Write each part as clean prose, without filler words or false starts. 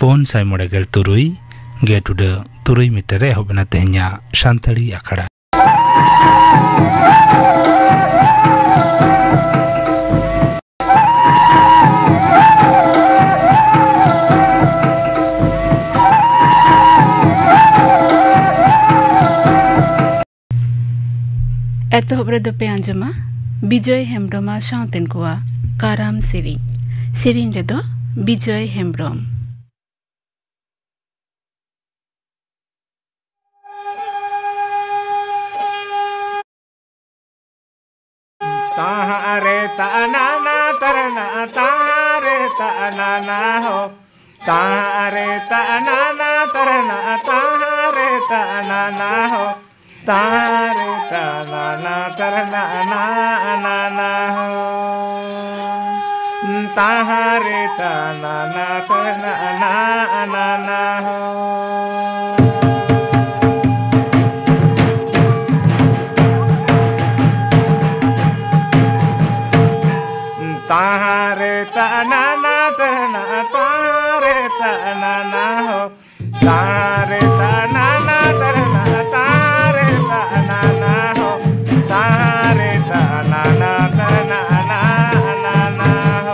Pon Sai Modegel Turui Get to the Turui Mitere Hobenatenya Shantari Akara. Eto berdope anjama Bijoy Hembroma Shanten Kua Karam Sirin Sirin redo Bijoy Hembrom Tahare tanana tarana tahare tanana ho tahare tanana tarana tahare tanana ho tahare tanana tarana na ho tahare tanana tarana na ho Tahare tanana tarana tahare tanana ho tahare tanana tarana tahare tanana ho tahare tanana tarana ho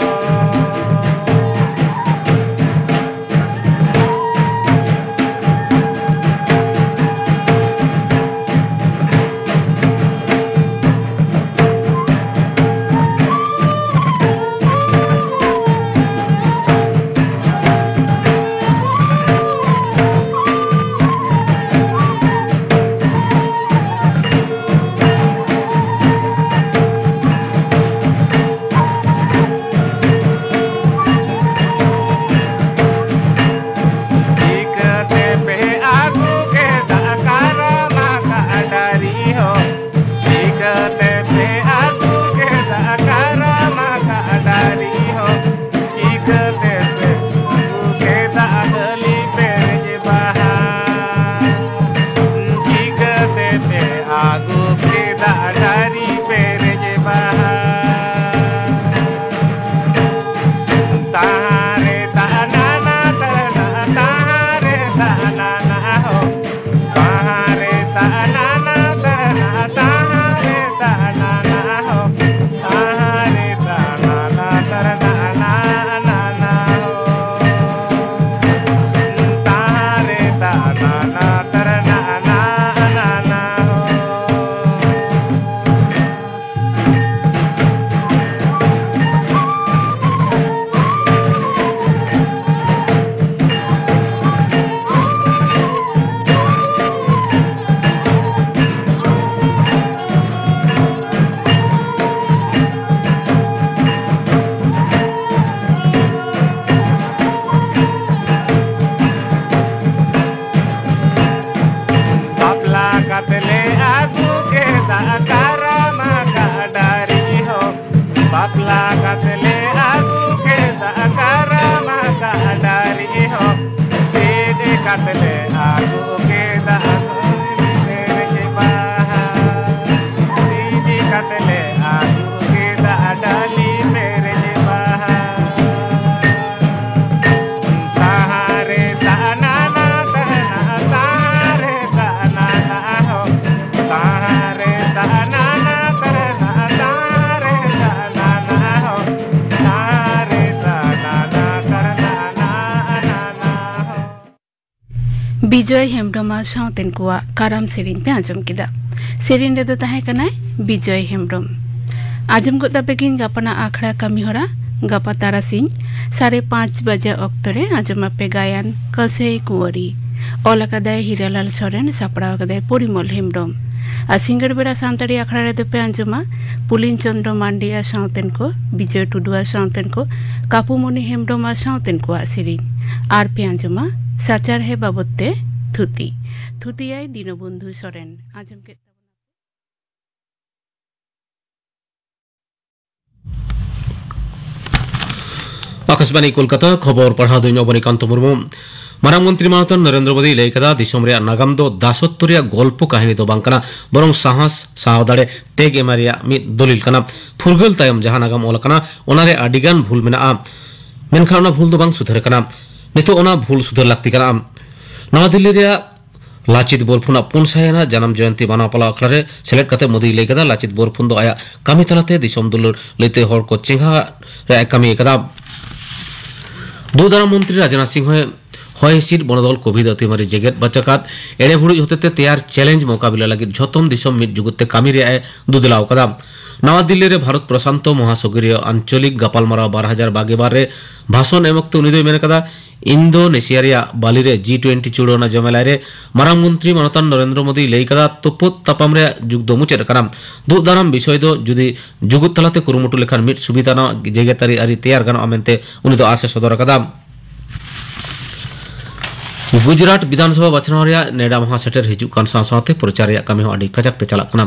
Bijoy Hembroma Shanten Kua Karam Sirin pe ajam kida Sirin redo tahe kanai Bijoy Hembrom Ajam kota pekin gapana akhड़ा kami hora gapa tarasin 5:30 baja oktore ajam ape gayan Kasei Kuwari Olakadai Hiralal Soren sapra kadai Porimol Hembrom Asingar bera santari akhड़ा redo pe ajama Pulin Chandra Mandia Shanten ko Bijoy Tudua Shanten ko Kapumoni Hembroma Shanten Kua Sirin Ar pe ajama Sachar he babotte Thuti Thutiai Dinobandhu Soren Ajam ke Akashvani Kolkata खबर पढ़ा दिन अबनिकांत मुर्मू मारांग मंत्री मानतन नरेंद्र मोदी लैकदा दिसम रे नागाम दो दासत्तरिया गल्प कहानी दो बांकना बरং साहस सावदाड़े तेग एमारिया मिद दलिल कना फुरगल तायम जहां नागाम ओलकना ओनारे आडिगान भूल मेना मेनखान भूल दो बांग सुधर कना नितो ओना भूल सुधर लगती कना नवा दिल्ली रे लाचित बोरफुना पुनसायना जन्म जयंती मानापला अखड़ा रे सेलेक्ट कते मोदी लई कदा लाचित बोरफुन दो आया कमी तलाते दिसोम दुलुर लेते हर को चिंहा रे कमी कदा दूधारा मंत्री राजनाथ सिंह हय हिसिद बनदल कोविड अतिमारी जेगेट बचकात एड़े भुड़ी होते तैयार चैलेंज मुकाबिला लगी झतम दिसोम मिट जुगुते कामी रे दुदलाव कदा नवा दिल्ली रे भारत प्रशांत महासागरीय आंचलिक गापालमारा 2022 रे भाषण एमक्ते उनी मेन कदा इंडोनेशिया रे बाली रे G20 चुड़ोना जमेला रे मारांग मंत्री मानतान नरेंद्र मोदी लई कदा तुपुत तापाम रे जुगदो मुचेद कना दुदाराम विषय दो जुदी जुगुत तलाते कुरुमुटु लेखान मिट सुबिधाना जेगेतारी आरी तैयार गनो अमेंते उनी दो आसे सदर कदा गुजरात विधानसभा बचनाव नेडा महा सेटर हिजुक कान साथे प्रचार कमी अड़ी कजाकते चलना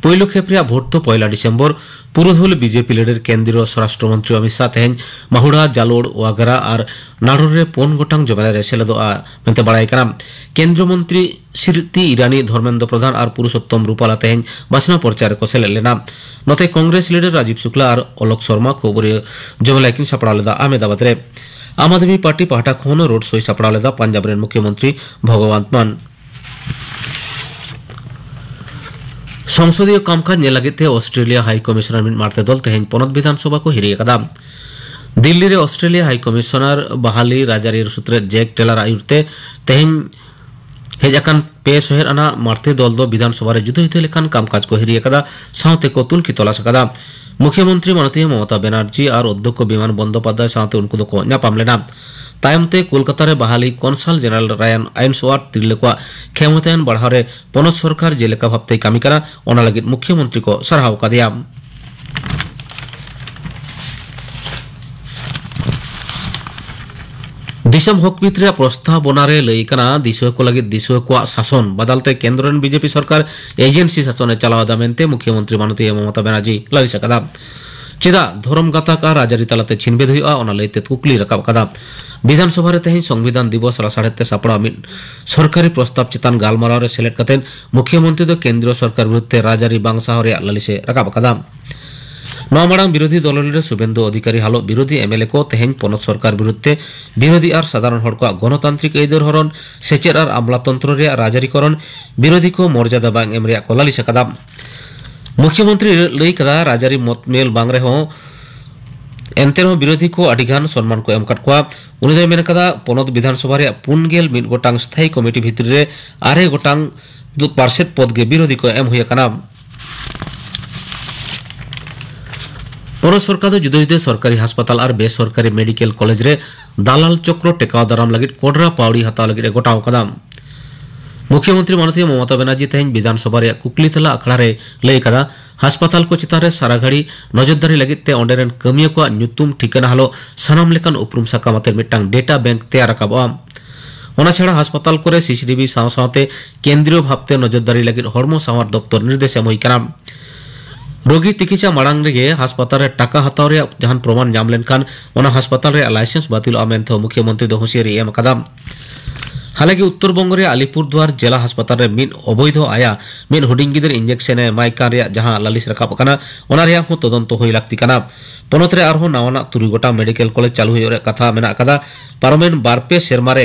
पहिलो खेप भोट तो 1 डिसेम्बर पुरुधुल बीजेपी लीडर केंद्रीय स्वराष्ट्र मंत्री अमित शाह तेहन माहुड़ा जालोड़ वागरा और नाड़ोर रे 4 गोटांग जमेला सेलेदोआ मेंते बड़ाई कना केंद्र मंत्री स्मृति ईरानी धर्मेंद्र प्रधान और पुरुषोत्तम रूपाला तेहन बासना प्रचार को सेले लेना नते कांग्रेस लीडर राजीव शुक्ला और अलोक शर्मा को जमेला किन सपड़ा लेदा अहमदाबाद रे आम आदमी पार्टी पाहटा खोन रोड शो सपड़ा लेदा पंजाब रे मुख्यमंत्री भगवंत मान संसदीय कामकाज ने लगे ऑस्ट्रेलिया हाई कमिश्नर मिट मारते दल तेहन पनत विधानसभा को हिरिया कदा दिल्ली रे ऑस्ट्रेलिया हाई कमिश्नर बहाली राजारी सूत्रे जैक टेलर आयुरते तेहन हेजाकान पे शहर आना मारते दल दो विधानसभा रे जुदो जुदो लेखान कामकाज को हिरिया कदा साथे को तुनकी तलाश कदा मुख्यमंत्री माननीय ममता बनर्जी और अध्यक्ष विमान बंदोपाध्याय साथे उनको दो को न्यापाम लेना तायमते कोलकाता रे बहाली कौंसल जनरल रायन आइन्सवार्थ तिरलेको क्षमतायन बढ़ावे पनत सरकार जेलेका भावते कामी करा ओना लगित मुख्यमंत्री को सराहाव कदिया दिसम हकमित रे प्रस्तावना रे लईकना दिसो को लगित दिसो को शासन बदलते केंद्र बीजेपी सरकार एजेंसी शासन चलावा दामेंते मुख्यमंत्री माननीय ममता बनर्जी ललिसा कदा चेदा धर्म गाताक और राजारी तलाते छिनबेद हुआ ओना लईते कुकली रकाब कदा विधानसभा रे तेहन संविधान दिवस रासाड़ते सापड़ा सरकारी प्रस्ताव चितान गालमाराव रे सेलेक्ट कतेन मुख्यमंत्री दो केंद्रीय सरकार विरुद्धे राजारी बांगसाह रे ललिसे रकाब कदा नौमाड़ांग विरोधी दल लीडर शुभेंदु अधिकारी हालो विरोधी एमएलए को तेहन पनत सरकार विरुद्धे विरोधी और साधारण हड़ को गणतांत्रिक ऐदर हरण सेचेर और आमलातंत्र रे राजारीकरण विरोधी को मर्यादा बांग एम रे को ललिसे कदा मुख्यमंत्री लई कदा राजारी मतमेल बांग रे हो एंते विरोधी को अडिगान सम्मान को एम कटकुआ उनी मेन कदा पनत विधानसभा रे 51 गोटांग स्थायी कमिटी भितर रे 8 गोटांग पार्षद पद के विरोधी को एम हुई कना पनत सरकार जुदे जुदे सरकारी अस्पताल और बेसरकारी मेडिकल कॉलेज रे दालाल चक्र टेकाव दाराम लगी कोडरा पावड़ी हताव लगी गोटाव कदा मुख्यमंत्री माननीय ममता बनर्जी तेहन विधानसभा रे कुकली तला अखड़ा रे लई कदा अस्पताल को चितान रे सारा घड़ी नजरदारी लगी ते ओंडेरन कमिया को नुतुम ठिकाना हालो सानाम लेकान उपरुम साकामाते मिटांग डेटा बैंक तैयार रकाबा ओना छाड़ा अस्पताल को सीसीटीवी साथे केंद्रीय भावते नजरदारी लगी हड़मो सावार दफ्तर निर्देश एम हुई कना रोगी चिकित्सा माड़ांग रे अस्पताल रे टाका हताव रे जहान प्रमाण नाम लेनखान ओना अस्पताल रे लाइसेंस बातिल आमेंथो मुख्यमंत्री दो हुशियारी एम कदा हालांकि उत्तर बंग रे अलीपुरद्वार जिला अस्पताल रे मिन अवैध आया मिन हुडिंग गिदर इंजेक्शन माइका रे जहां ललिस रकाब कना ओना रे हो तदंत होई लागती कना पनत रे आरहो नावाना 3 गोटा मेडिकल कॉलेज चालू होय रे कथा मेना कदा पारमेन बारपे शर्मा रे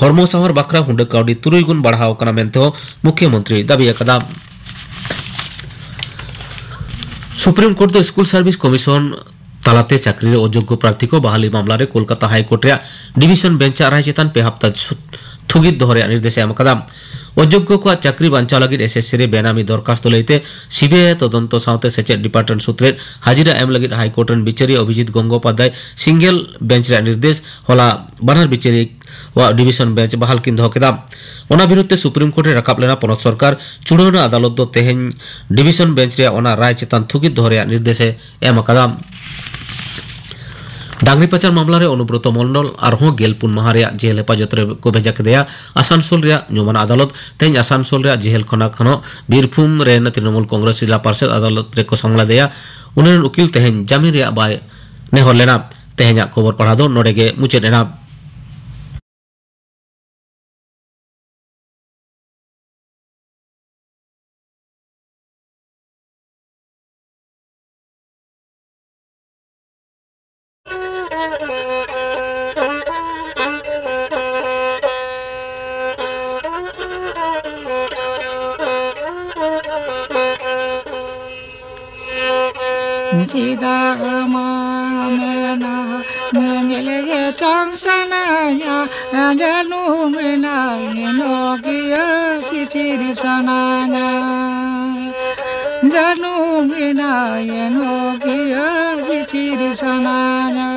हरमो सावर बकरा हुंड काउडी 3 गुण बढ़ाव कना मेनतो मुख्यमंत्री दाबी कदा सुप्रीम कोर्ट दो स्कूल सर्विस कमिशन तालाते चाकरी रे अयोग्य प्रार्थी को बहाली मामला रे कोलकाता हाईकोर्ट रे डिविजन बेंच आराय चेतान पे हफ्ता थुगित दोहरे निर्देश एम कदा अयोग्य को चाकरी बांचा लगी एसएससी रे बेनामी दरखास्त लईते सीबीआई तदंत साथे सेचेट डिपार्टमेंट सूत्रे हाजिरा एम लगी हाईकोर्ट रन बिचारी अभिजीत गंगोपाध्याय सिंगल बेंच रे निर्देश होला बनार बिचारी व डिविजन बेंच बहाल किन दो केदा ओना विरुद्धे सुप्रीम कोर्ट रे रकाब लेना पनत सरकार चुड़ौना अदालत दो तेहन डिविजन बेंच रे ओना राय चेतान थुगित दोहरे निर्देश एम कदा डांगरी पचार मामला रे अनुब्रत मंडल आरहों गेलपुन माहारे जेल हेफाजत को भेजा केदेया आसानसोल रे नुमान अदालत तेज आसानसोल रे जेल खना खनो बीरभूम रेन तृणमूल कांग्रेस जिला पार्षद अदालत रे को संगला देया उन्हें उकिल तेहन जामीन रे बाय नेहर लेना तेहन खबर पढ़ा दो नोडेगे मुचेद एना Tidak mana mengelege tangsananya janu menai nokia sisiri sananya janu menai nokia sisiri sananya.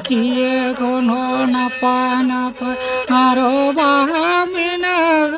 Kiye kono napa napa aro bahamina.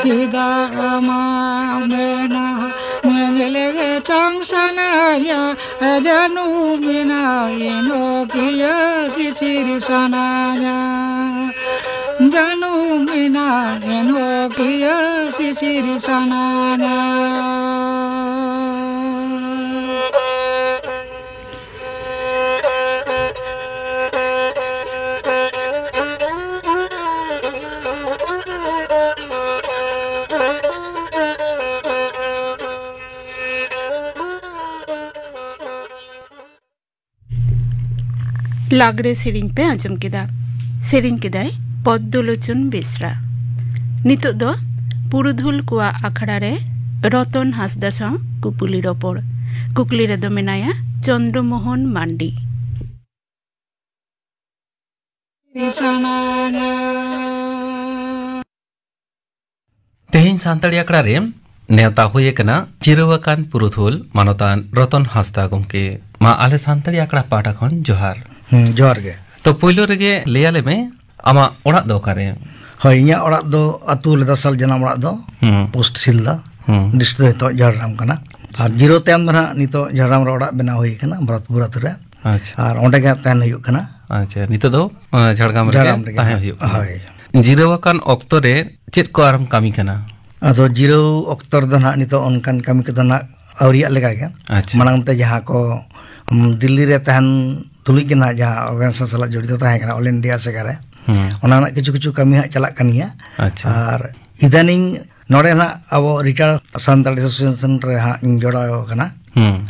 Tidak mana mengelege tangsananya janu menai nokia sisiri sananya janu menai nokia sisiri sananya. लागरे सेरिंग पे आजम किदा सेरिंग किदाय पद्मलोचन बेसरा नितो दो पुरुधुल कुआ आखड़ा रे रतन हासदा सां कुपुली रपड़ कुकली रे दो मेनाया चंद्रमोहन मांडी। तेहिन सान्ताड़ी आखड़ा रे नेवता हुए कना चिरवकान पुरुधुल मानोतान रतन हासदा गमके मा आले सान्ताड़ी आखड़ा पाठा खन जोहार जोहार गे। तो पहिलो रेगे लेयाले में आमा ओड़ा दो कारे हय इᱧᱟᱹᱜ ᱚᱲᱟᱜ ᱫᱚ ᱟᱹᱛᱩ ᱞᱮᱫᱟ ᱥᱟᱞ ᱡᱟᱱᱟᱢ ᱚᱲᱟᱜ ᱫᱚ ᱯᱳᱥᱴ ᱥᱤᱞᱫᱟ ᱰᱤᱥᱴᱨᱤᱠᱴ ᱫᱚ ᱡᱷᱟᱲᱜᱨᱟᱢ ᱠᱟᱱᱟ ᱟᱨ ᱡᱤᱨᱳ ᱛᱟᱭᱚᱢ ᱫᱚ ᱱᱟᱦᱟᱜ ᱱᱤᱛᱚᱜ ᱡᱷᱟᱲᱜᱨᱟᱢ ᱨᱮ ᱚᱲᱟᱜ ᱵᱮᱱᱟᱣ ᱦᱩᱭ ᱟᱠᱟᱱᱟ ᱵᱷᱟᱨᱚᱛᱯᱩᱨ ᱟᱹᱛᱩ ᱨᱮ ᱟᱨ ᱚᱸᱰᱮ ᱜᱮ ᱛᱟᱦᱮᱱ ᱦᱩᱭᱩᱜ ᱠᱟᱱᱟ। अच्छा नितो दो झाड़ग्राम रे ताहे हुयुग हय जिरावकान ऑक्तो रे चेत को आराम कामी कना ᱟᱫᱚ ᱡᱤᱨᱟᱹᱣ ᱚᱠᱛᱚ ᱨᱮᱫᱚ ᱱᱟᱦᱟᱜ ᱱᱤᱛᱚᱜ ᱚᱱᱠᱟᱱ ᱠᱟᱹᱢᱤ ᱠᱚᱫᱚ ᱱᱟᱦᱟᱜ ᱟᱹᱣᱨᱤᱭᱟᱜ ᱞᱮᱠᱟ ᱜᱮ ᱢᱟᱲᱟᱝ ᱛᱮ ᱡᱟᱦᱟᱸ ᱠᱚ दिल्ली रे तहन तुलुज के ना जहाँ ऑर्गेनाइजेशन साला जड़ित तहन कना ऑल इंडिया से करे ओना ना किछु किछु कमी हा चला कनिया और इदानिंग नोडे ना अब रिटायर सान्ताड़ी एसोसिएशन रे हा जोड़ाव कना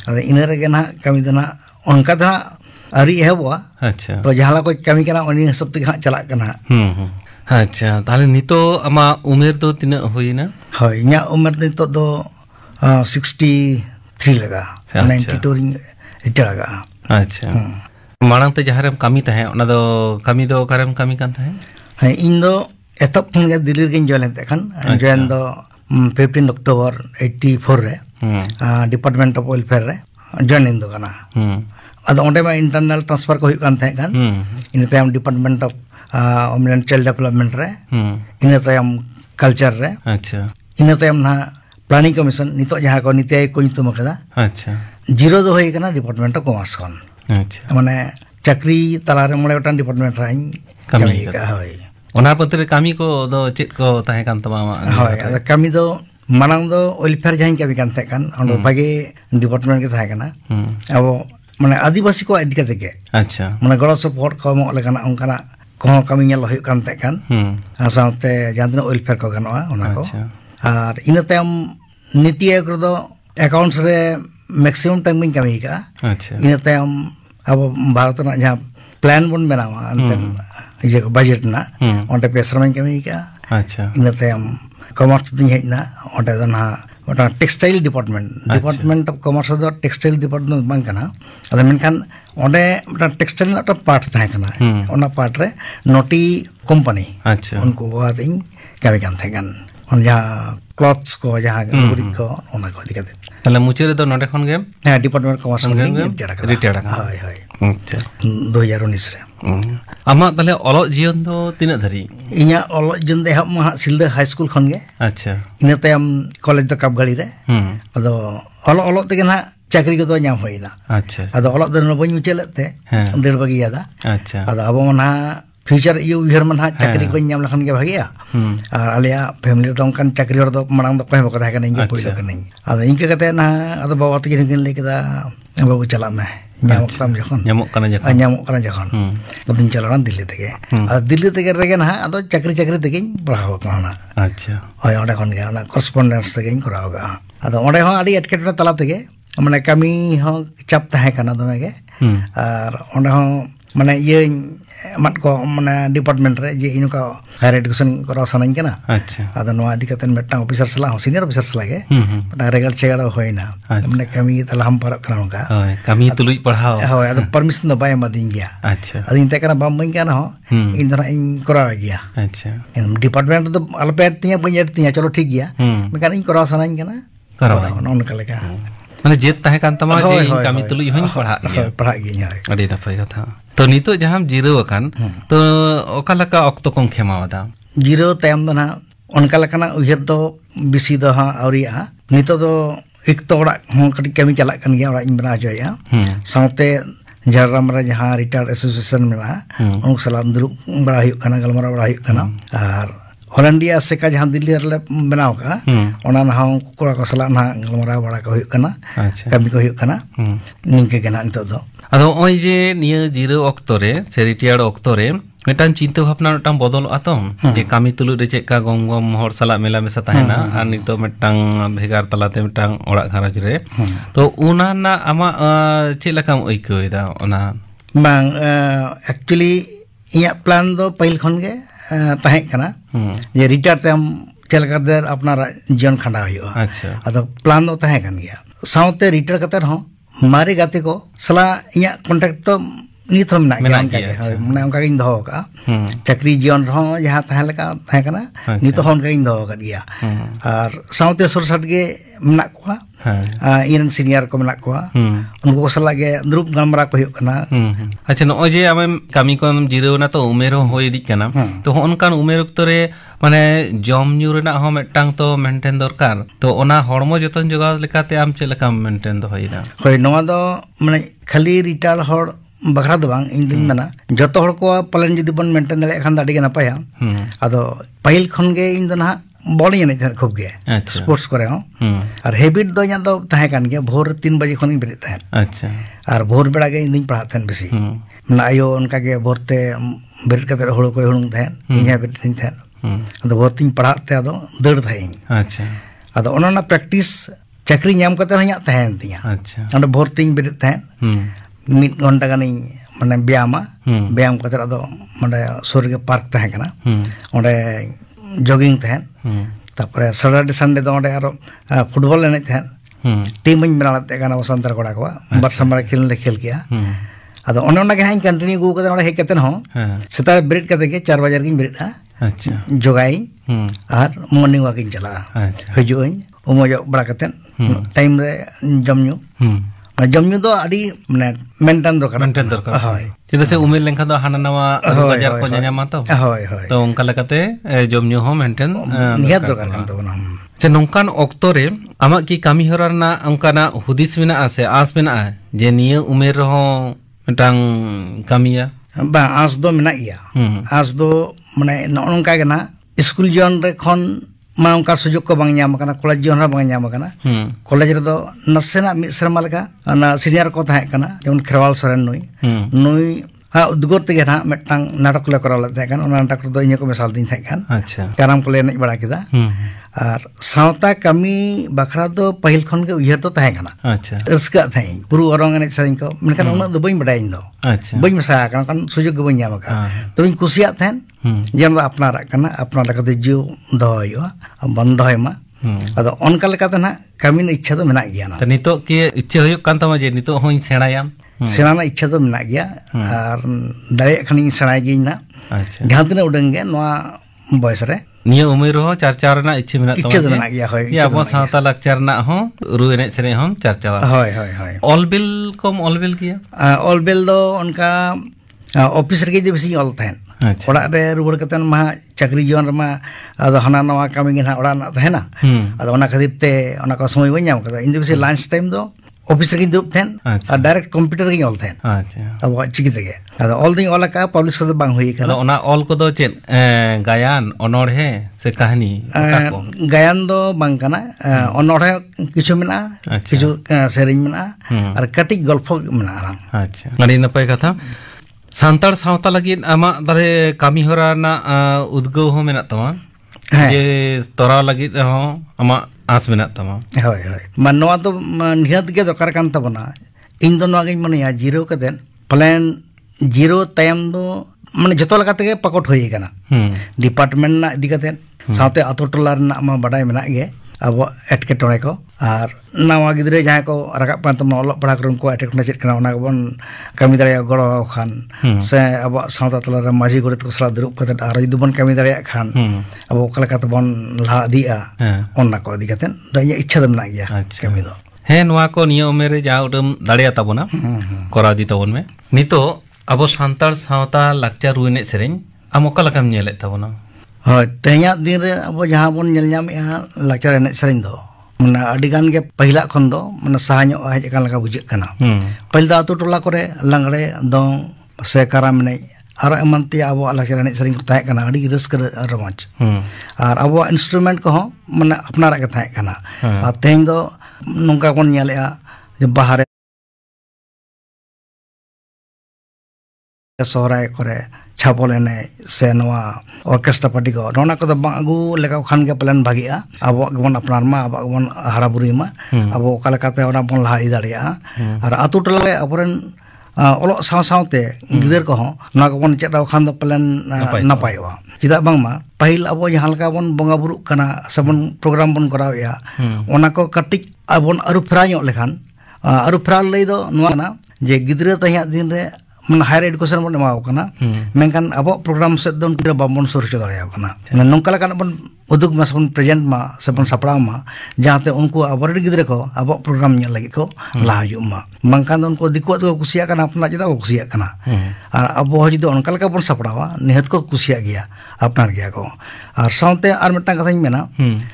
अदे इना रे ना कमी दना उनका दा अरी एहबवा अच्छा तो जहाँ को कमी कना उनी हिसाब ते हा चला कना। अच्छा ताले नितो अमा उमेर दो तिना होइना हय इना उमेर नितो दो 63 लगा 92 रिटायर लगा। अच्छा मांग ते जहारे कमी तहे ओना दो कमी दो करम कमी कान तहे है इन दो एतक खन गे दिल्ली गिन जॉइन ते खन जॉइन दो 15 अक्टूबर 84 रे डिपार्टमेंट ऑफ वेलफेयर रे जॉइन इन दो कना अद ओंडे में इंटरनल ट्रांसफर को हुई कान तहे कन इन तायम department of women child development रे इन तायम कल्चर रे अच्छा इन तायम ना प्लानिंग कमीशन नितो जहां को नीति आयोग को नितुम कदा अच्छा जीरो दो होई कना डिपार्टमेंट ऑफ कॉमर्स कोन अच्छा माने चाकरी तलारे मोड़े गोटान डिपार्टमेंट राइन कमी का होय ओना पत्र कमी को दो चेक को ताहे कान तमा होय अदा कमी दो मानंग दो वेलफेयर जहां कमी कान ताहे कान ओंडो बागे डिपार्टमेंट के ताहे कना अब माने आदिवासी को इदि कते के अच्छा माने गड़ो सपोर्ट को मो लेकाना ओंकाना को कमी नेल होय कान ताहे कान साउते जानतना वेलफेयर को गनवा ओना को और इन तायम नीति आयोग रो अकाउंट्स रे मैक्सिमम टाइम में कमी का अच्छा इन तायम अब भारत ना जहां प्लान बन बनावा अंत ये बजट ना ओंडे पेसर में कमी का अच्छा इन तायम कॉमर्स दिन हेना ओंडे ना ओटा टेक्सटाइल डिपार्टमेंट ऑफ कॉमर्स दो टेक्सटाइल डिपार्टमेंट बांग कना अद मेनखान ओंडे ओटा टेक्सटाइल ना पार्ट ताहे कना ओना पार्ट रे नोटी कंपनी अच्छा उनको वादिन कमी कान थागन ओन जहां clothes ko jahan lurik ko ona ko dikate tale muche redo nonde khon ge department commerce ko retired hoy hoy 2019 re ama tale olok jion do tina dhari inya olok jion de hab ma Silda high school khon ge acha ina tayam college do Kapgali re ado olok tege na chakri ko do nyam hoina acha ado olok do no bañ muchelate te der bagi ada acha ado abo mana future yu uhir man ha chakri ko nyam lakhan ge bhagia ar alia family do kan chakri hor do manang do ko bako ta kana inge poilo kana ado inge kate na ado bawa te ngin le kada babu chala me nyamok kana jokhon badin chalaran Dilli tege ado Dilli tege rege na ado chakri tege pahao kana acha hoy onde kon ge na correspondence tege korao ga ado onde ho adi etketore tala tege mane kami ho chap tahe kana dome ge ar onde ho mane ye mat ko mane department re je inu ka higher education korao sanain kana acha ado no adi katen metang officer sala senior officer sala ge pada regal chegada hoina mane kami tala ham parak kana ka hoy kami tului padhao hoy ado permission do bay madin gya acha ado inte kana bam main kana ho in dana in korao gya acha department do alpet tinya punya tinya chalo ठीक gya mekan in korao sanain kana korao non kala ka mane jet tahe kan tama je kami tului hoin padha gya adi napai katha to nito jaham jiro akan to okalaka okto kong khemawada jiro tayam do na onka lakana uhir do bisi do ha auria nito do ek to ora hon kati kami chalak kan gya ora in bana joya saute jaram ra jaha retired association mela onuk salam durup bada huyuk kana galmara bada huyuk kana ar Hollandia se ka jahan Dilli re benaw ka ona na hon kura ko sala na galmara bada ko huyuk kana kami ko huyuk kana ningke gana nito do ado oi je niya jiro oktore se retired oktore metan cinta bhapna metang bodol atom je kami tulu de cheka gom hor sala mela mesa tahena ar nito metang bhegar talate metang orak gharaj re to una na ama chelakam oikoida ona bang actually inya plan do pahil khon ge tahe kana je retire tam chelaka der apnara jion khanda hoyo acha ado plan do tahe kan gya saute retire kater ho mare gate ko sala inya contact to nit hom na gya mane onka gin doho ka chakri jion ro jaha tahe kana nit hon ka gin doho ka gya ar saute sorsat ge menak kwa iran senior ko menak kwa unku ko sala ge drup gamra ko huyuk kana acha no je amem kami ko jiro na to umero hoy dik kana to onkan umer oktore mane jom nyu rena ho metang to maintain dorkar to ona hormo joton jogaw lekate am chelaka maintain do hoina hoy noa do mane khali retire hor bakra do bang indi mana joto hor ko plan judi bon maintain dale khan adi gana paya ado pahil khon ge inda na bowling ene khub ge sports kore ho ar habit do nya do tahe kan ge bhor 3 baje khon berit tahen acha ar bhor beda ge indin padha tahen besi mane ayo onka ge bhorte berit kate holo ko hulung tahen inya berit tin tahen ado bhor tin padha te ado dad thain acha ado ona practice chakri nyam kate nya tahen tinya acha ando bhor tin berit tahen mid gonta ganing mane byam kate ado mane sur ge park tahen kana onde jogging tahen tapore Saturday Sunday do onde aro football ene tahen team in benalate kana santar koda ko bar samara khel kiya ado ona ge hain continue gu kate onde he katen ho seta break kate ge 4 bajar gin break acha jogai ar morning walking chala hijuin umojo bra katen time re jamnyu jamnyu do adi mane maintain dorkar hoy cheda se umel lengkha do hana nawa bajar ko nyama to hoy to onka lekate jomnyu ho maintain nihat dorkar kan to na je nongkan okto re amak ki kami hora na onkana hudis mena ase as mena je niya umer ho metang kamiya ba as do mena iya as do mane nongka gana school jon re khon ma onka sujog ko bang nyam kana college jon ra bang nyam kana college re do nasena mi serma leka na senior ko tahe kana jemon Kherwal Soren nui udgor tege na metang natok le koral tahe kan ona natok do inya ko mesal din tahe kan acha karam ko le nej bada kida ar sauta kami bakra do pahil khon ge uyar do tahe kana acha eska tahe puru orang ene saring ko menkan ona do bain badai indo acha bain masa kan sujog ge bain nyam ka to in kusiat tahen jam do apnara kana apnar lekate jiu doyo bond hoy ma ado onka lekate na kami na ichha do menak gya na nito ki ichha huyuk kan tama je nito hoin senayam sena na ichha do menak gya ar dare khani senay gi na jahan tina udang ge noa boys re niya umur ho charcha rena ichhe menat ichhe menak gaya hoy ya abo sawta lakchar na ho ru enej sereng hom charcha hoy olbil kom olbil kiya olbil do onka office rege je besi ol tahen orak re ruwar katen ma chakri jiwan rema ado hana nawa kami ngin orak na tahena ado ona khatir te ona ko somoy bañ ñam kada inde besi lunch time do office rege durup tahen ar direct computer ge ol tahen abo chiki tege ado all ding ola ka publish kado bang hui kana ona all ko do chet gayan onor se kahani gayan do bang kana onor kichu mena kichu sereng mena ar katik golfo mena acha ngari napai katha santar sawta lagin ama dare kami hora na udgo ho menak tama je tora lagi ho ama as menak tama hoy manwa to nihat ge dokar kan tabona इन दोनों आगे मने या zero कदेन plan zero time दो मने जतो लगा तगे पकट होई गना डिपार्टमेंट ना इदी कदेन साथे अतो टोलार ना मा बडाय मेना गे अब एटके टोने को आर नावा गिदरे जहां को रका पान तम ओलो पढ़ा करन को एटके चेत कना ओना बन कमी दाड़े गड़ो खान से अब सावता तोला माजी गोड़े को सला दुरुप कते आर इदु बन कमी दाड़े खान अब ओकला का बन ला दिया ओना को इदी कतेन द इच्छा दम ना गया कमी दो हे नवा को निया उमेरे जा उडम दाड़े ताबोना करा दी ताबोन में नितो अब सांतार सावता लाक्चार रुने सेरेन आम ओका लकाम नेले ताबोना होय तेया दिन रे अब जहां बन नेल नाम या लाक्चार एने सेरेन दो मने अडी गान गे पहिला खन दो मने साहाño हेज कान लगा बुझे कना पहिल दा अतु टोला करे लांगड़े दong से काराम ने आर एमनती अब लाक्चार एने सेरेन को ताय कना अडी रस्क रमच आर अब इंस्ट्रूमेंट को मने अपनारा के ताय कना आ तेन दो नोंका कोन नेलेआ जे बाहर सोहराय करे छापल एने से नवा ऑर्केस्ट्रा पार्टी को नोना को अगु लेका खान के प्लान भागिया अब गबन अपनार मा अब गबन हारा बुरी मा अब ओका लेकाते ओना बन लहा इ दाड़िया आर आतु टोला अबरन ओलो साव सावते गिदर को ना को बन चेदाव खान दो प्लान नापायवा चिदा बांगमा पहिल अब जहां लका बन बंगा बुरु कना सबन प्रोग्राम बन करावया ओना को कटिक अबन अरु फ्रायो लेखान अरु फ्रा लई दो नवा ना जे गिदरे तहिया दिन रे मन हायर एजुकेशन बन एमाव कना मेनकान अब प्रोग्राम से दोन किरा बाबन सुर चो दाया कना नोंका लका बन उदुग मास बन प्रेजेंट मा सबन सपड़ा मा जहाते उनको अबरे गिदरे को अब प्रोग्राम नेल लगी को लाजु मा मंकान उनको दिक्कत को कुसिया कना अपना जदा कुसिया कना और अब जदि उनका लका बन सपड़ावा निहत को कुसिया गया अपनार गया को और सावते आर मिटा कथाኝ मेना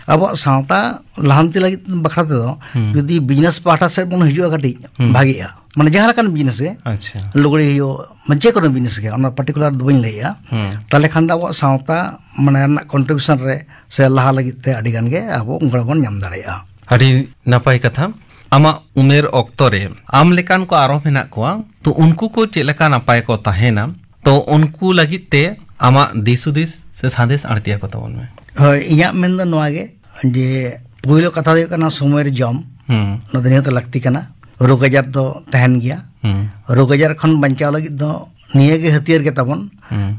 अब सावता लहांती लगी बखरा ते दो जदि बिजनेस पार्टनर से बन हिजुआ कटी भागिया माने जहां लकान बिजनेस के अच्छा लुगड़ी हियो मजे को बिजनेस के ओना पर्टिकुलर दो बइन लैया तले खान दा सावता माने ना कंट्रीब्यूशन रे से लहा लगी ते अडी गान गे अब उंगड़ा बन नाम दाड़िया अडी नापाय कथा आमा उमेर ऑक्तो रे आम लेकान को आरो मेना कोआ तो उनको को चे लेका नापाय को ताहेना तो उनको लगी ते आमा दिसुदिस से संदेश आरतिया को तवन में होय इया मेन द नवागे जे पहिलो कथा दे कना समय रे जम न दुनिया तो लगती कना रोग आजार तो तहन गया रोग आजार खन बंचाव लगी दो निये के हथियार के तबन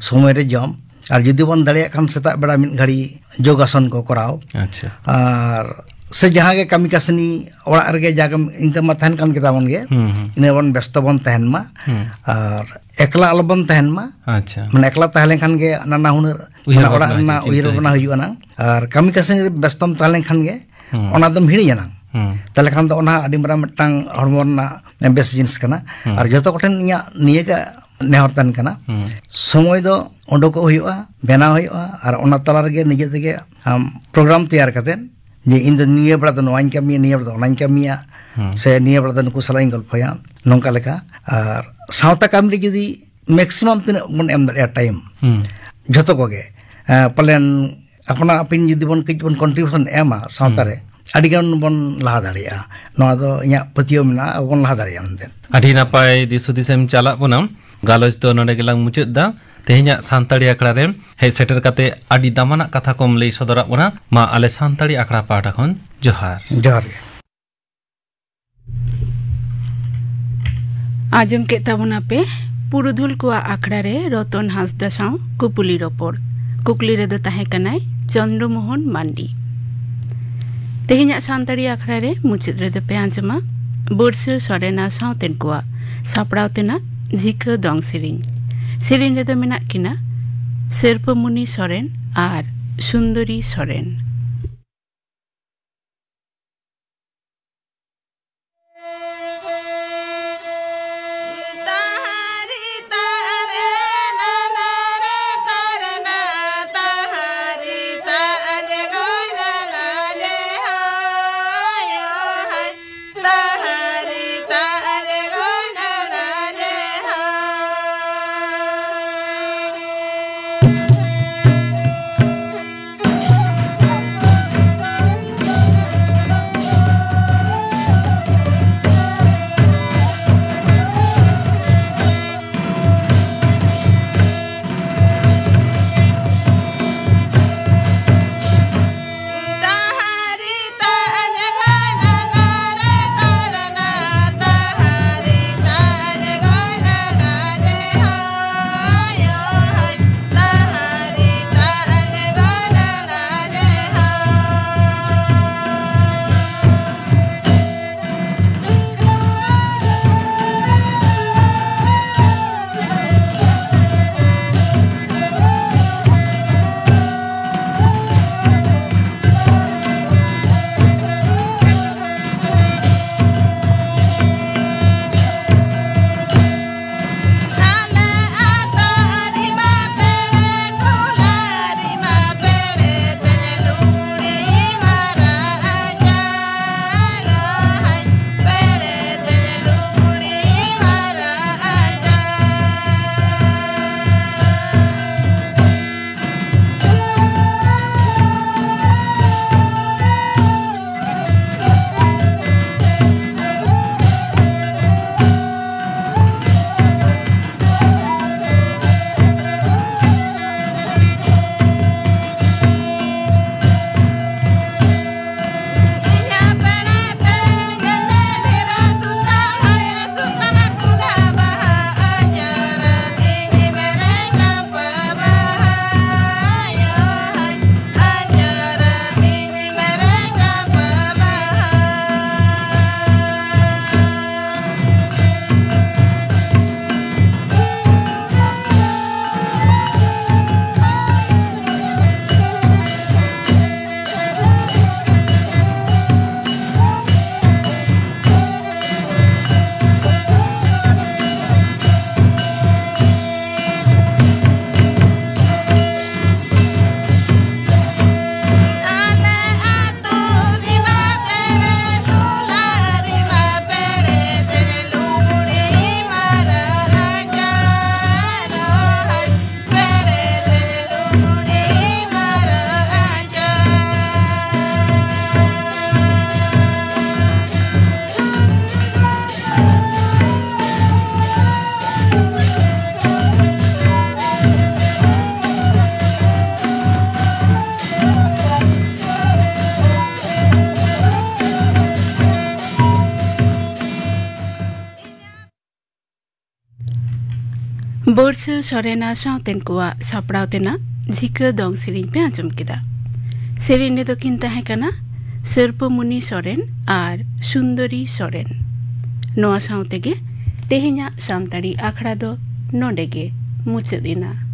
समय रे जम और जुदी बन दाड़िया खान सेता बेड़ा मिन घड़ी योगासन को कराओ अच्छा और से जहां के कमी कसनी ओड़ा रगे जाके इनका मतहन कान के तबन गे इने बन व्यस्त बन तहन मा और एकला अलबन तहन मा अच्छा माने एकला तहले खान के नाना हुनर माने ओड़ा ना उहिर बना हुयु ना और कमी कसनी व्यस्तम तहले खान गे ओना दम हिड़ी जाना तले खान दो ओना अडी मरा मिटांग हॉर्मोन ना बेस जिनिस कना और जतो कोठन इया निये का नेहरतन कना समय दो ओडोको हुयुआ बेना हुयुआ और ओना तला रगे निजे तेगे हम प्रोग्राम तैयार करते जे इन द निये बड़ा नो आइन कमी निये बड़ा ओना कमिया से निये बड़ा नुको सलाइन गल्पया नोंका लेका और सावता काम रे जदी मैक्सिमम तिन मन एम दरिया टाइम जतो कोगे प्लान अपना अपिन जदी बन किच बन कंट्रीब्यूशन एमा सावता रे अडिगान बन लहा दाड़िया नवा दो इया पतियो मेना बन लहा दाड़िया नते अडी नापाय दिसुदिसम चाला बोना गालोज तो नडे गेलां मुचाद दा तेहኛ सानताड़ी आखड़ा रे हे सेटर काते अडी दामाना कथा कोम लई सदरा बोना मा आले सानताड़ी आखड़ा पाटा खन जोहार जोहार आजम के तबना पे पुरुधुल को आखड़ा रे रतन हांसदा साव कुपुली रोपोर कुकली रे दो ताहे कनाय चंद्रमोहन मांडी तेहኛ सानताड़ी आखड़ा रे मुचाद रे दो पे आंजमा बोरसो सरेना सावतेन को सापड़ाव तेना झिका दंग सेरिन रे दो मेना किना शेरपमुनि सोरेन और Sundari Soren. Borso Sorena Sauten Kua Saprautena Zika Dong Sirin Pe Ajum Kida. Sirin ne dokin tahe kana Serpomuni Soren ar Sundari Soren. Noa saute ge tehenya santari akhड़ा do nonde ge muchadina.